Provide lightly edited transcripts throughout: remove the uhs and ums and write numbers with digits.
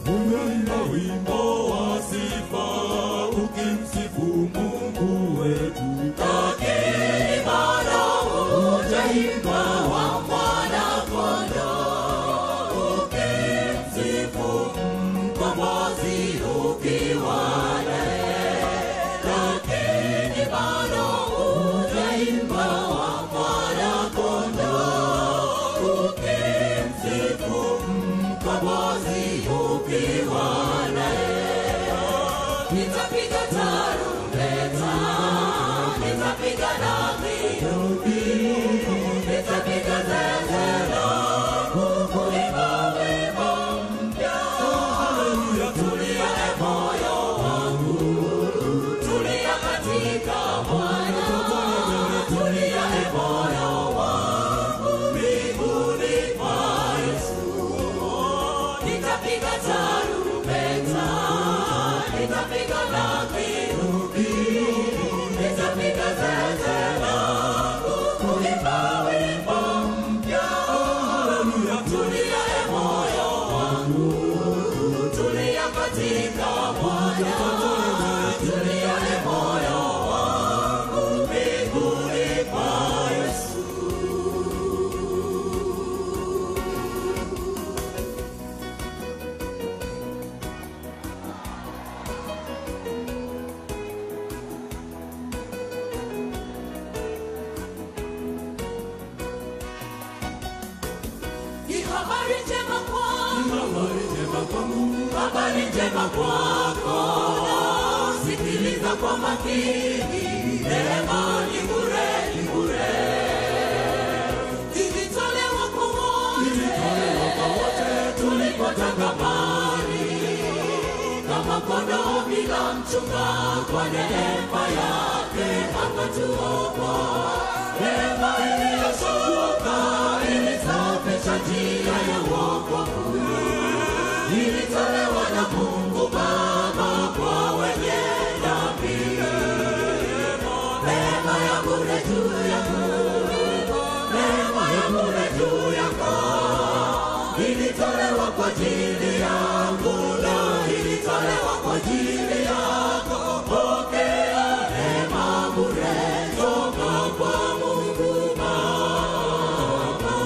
unaimba wimbo wa sifa ukimsifu Mungu wetu. Lakini bado hujaimba wa Mwana-Kondoo, ukimsifu Mkombozi ukiwa naye. Lakini bado hujaimba wa Mwana-Kondoo, ukimsifu Mkombozi ukiwa naye. Nitapiga tarumbeta, nitapiga na vinubi, nitapiga zeze kuimba wimbo mpya. Tulia e moyo wangu, tulia katika Bwana. Tulia e moyo wangu, mbinguni kwa Yesu. Nitapiga tarumbeta, nitapiga na vinubi, nitapiga zeze kuimba wimbo mpya. Tulia e moyo wangu, tulia katika Bwana. Tulia e moyo wangu, mbinguni kwa Yesu. Habari njema kwangu, habari njema kwako. Sikiliza kwa makini, neema ni bure, ni bure. Ilitolewa kwa wote tulipotangamani, kama kondoo bila mchunga. Kwa neema yake akatuokoa. Neema iliyoshuka ilisafisha njia ya wokovu. Ilitolewa na Mungu Baba kwa wenye dhambi. Neema ya bure juu yangu, neema ya bure juu yako. Ilitolewa kwa ajili yangu na ilitolewa kwa ajili yako. Pokea neema bure toka kwa Mungu Baba.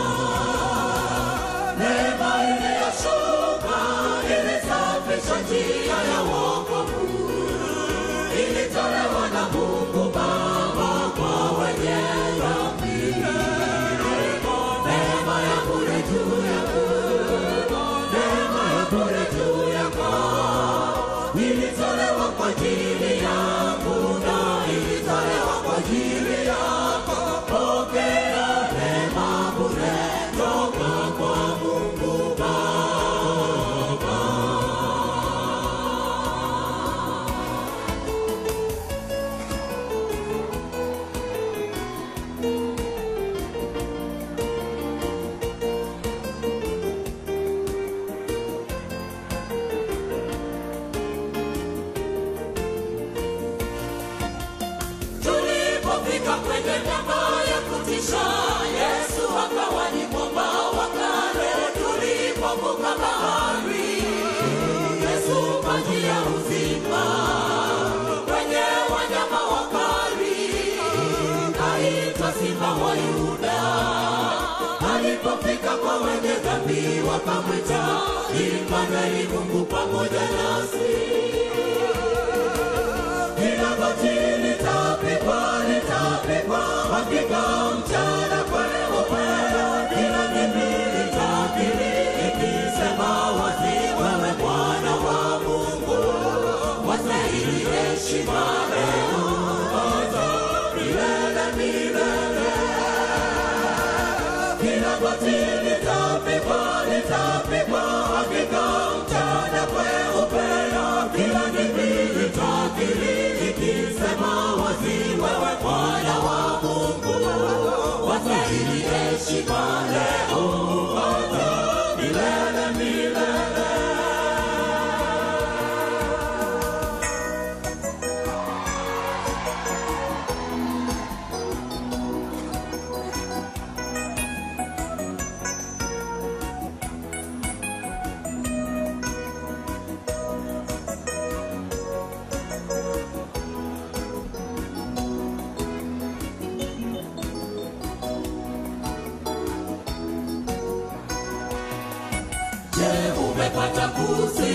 Neema iliyoshuka ilisafisha njia ya wokovu. Ilitolewa na Mungu Baba kwa wenye dhambi. Neema ya bure juu yako, neema ya bure juu yako. Ilitolewa kwa ajili yangu na ilitolewa kwa ajili yako. Pokea neema bure toka kwa Mungu Baba. Tulipofika kwenye miamba ya kutisha, Yesu akawa ni mwamba wa kale. Tulipovuka bahari, Yesu maji ya uzima. Kwenye wanyama wakali, kaitwa Simba wa Yuda. Alipofika kwa wenye dhambi, wakamwita Immanueli, Mungu pamoja nasi. Kila goti litapigwa, litapigwa, hakika mchana kweupe. Kila ndimi litakiri, ikisema wazi, wewe Mwana wa Mungu. Wastahili heshima leo hata milele milele. Kila goti litapigwa, litapigwa, hakika mchana kweupe. Kila ndimi litakiri, ikisema wazi, wewe Mwana wa Mungu. Wastahili heshima leo hata milele milele.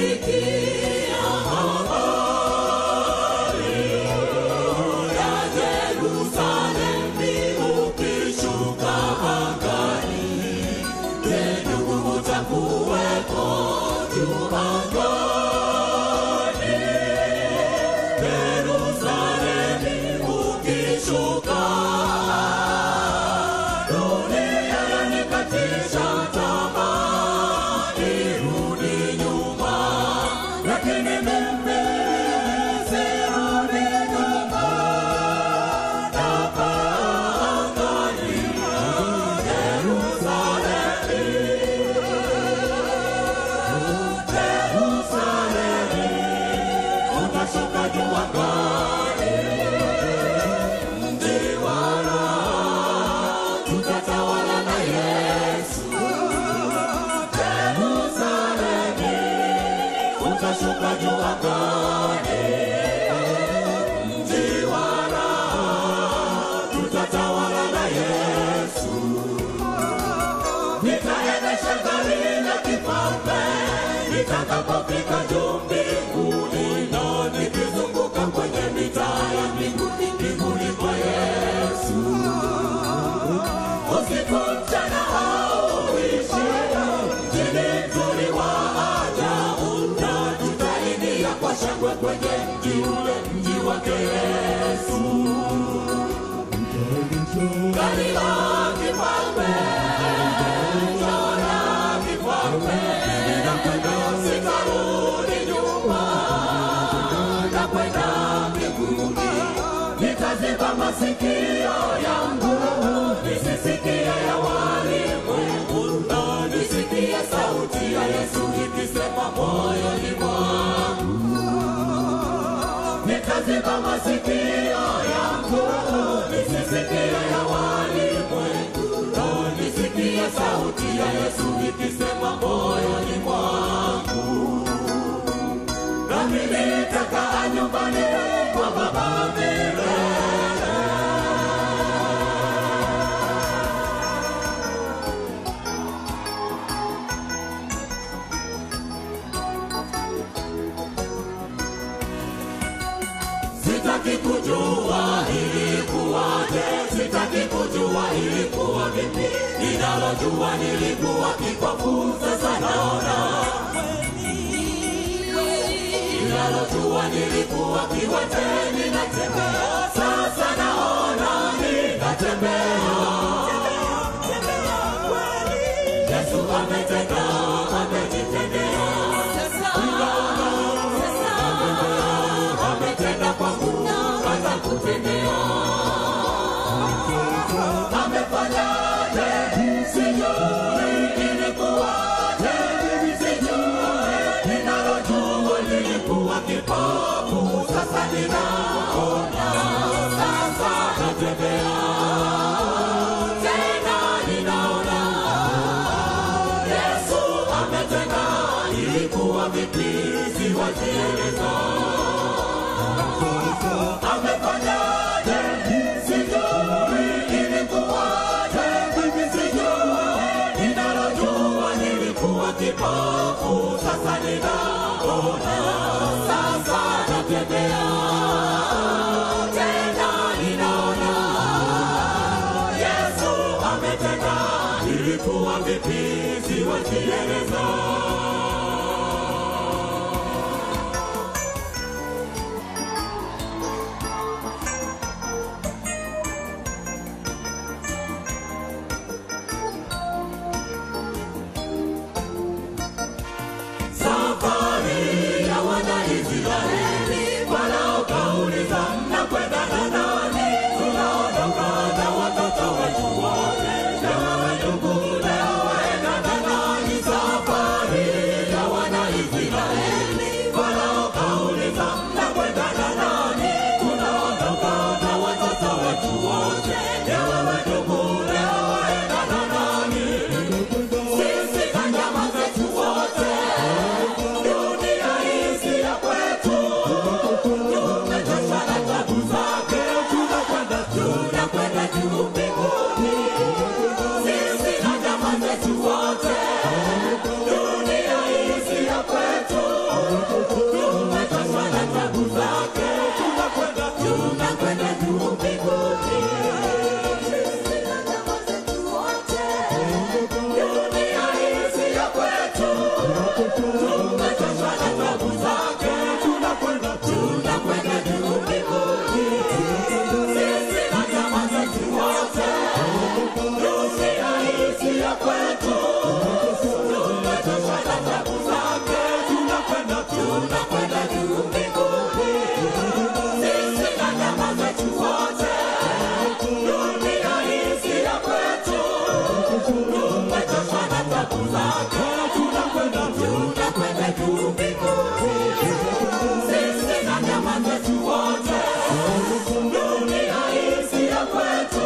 sikia habari ya Yerusalemu ukishuka angani. Je, ndugu utakuwepo juu angani? Yerusalemu ukishuka, dunia yanikatisha tamaa irudi nyuma, lakini mimi sirudi nyuma. Napaa angani, Yerusalemu, Yerusalemu, utashuka juu angani, mji wa raha, tutatawala na Yesu. Yerusalemu, utashuka juu angani, mji wa raha, tutatawala na Yesu. Nitaendesha gari la kifalme nitakapofika juu mbinguni, na nikizunguka kwenye mitaa ya mbinguni, mbinguni kwa Yesu. Usiku mchana hauishi, mjini mzuri wa ajabu, na tutaingia kwa shangwe kwenye mji ule, mji wake Yesu. Gari la kifalme, gari la kifalme, ninakwenda sitarudi nyuma, nakwenda mbinguni. Nitaziba masikio yangu nisisikie ya walimwengu, na nisikie sauti ya Yesu ikisema moyoni mwangu. Nitaziba masikio yangu nisisikie ya walimwengu, na nisikie sauti ya Yesu ikisema moyoni mwangu. Nami nitakaa nyumbani kwa Baba milele. Sitaki kujua ilikuwaje, sitaki kujua ilikuwa vipi. Ninalojua nilikuwa kipofu, sasa naona. Ninalojua nilikuwa kiwete, ninatembea, sasa naona ninatembea. Yesu ametenda, amenitendea. Ametenda kwangu, kaza kutendea. Amefanyaje? Sijui ilikuwaje, sijui. Ninalojua nilikuwa kipofu, sasa ninaona, sasa natembea. Tena ninaona. Yesu ametenda, ilikuwa vipi siwazieleza. Amefanyaje? Sijui ilikuwaje, mimi sijui. Ninalojua nilikuwa kipofu, sasa ninaona, sasa natembea. Tena ninaona. Yesu ametenda, ilikuwa vipi siwazieleza. Safari ya wana Israeli, Farao kauliza, mnakwenda na nani? Tunaondoka na watoto wetu wote, na wewe ndugu leo waenda na nani? Safari tunakwenda juu mbinguni. Sisi na jamaa zetu wote, dunia hii si ya kwetu. Tumechoshwa na tabu zake, tunakwenda juu mbinguni. Sisi na jamaa zetu wote, dunia hii si ya kwetu.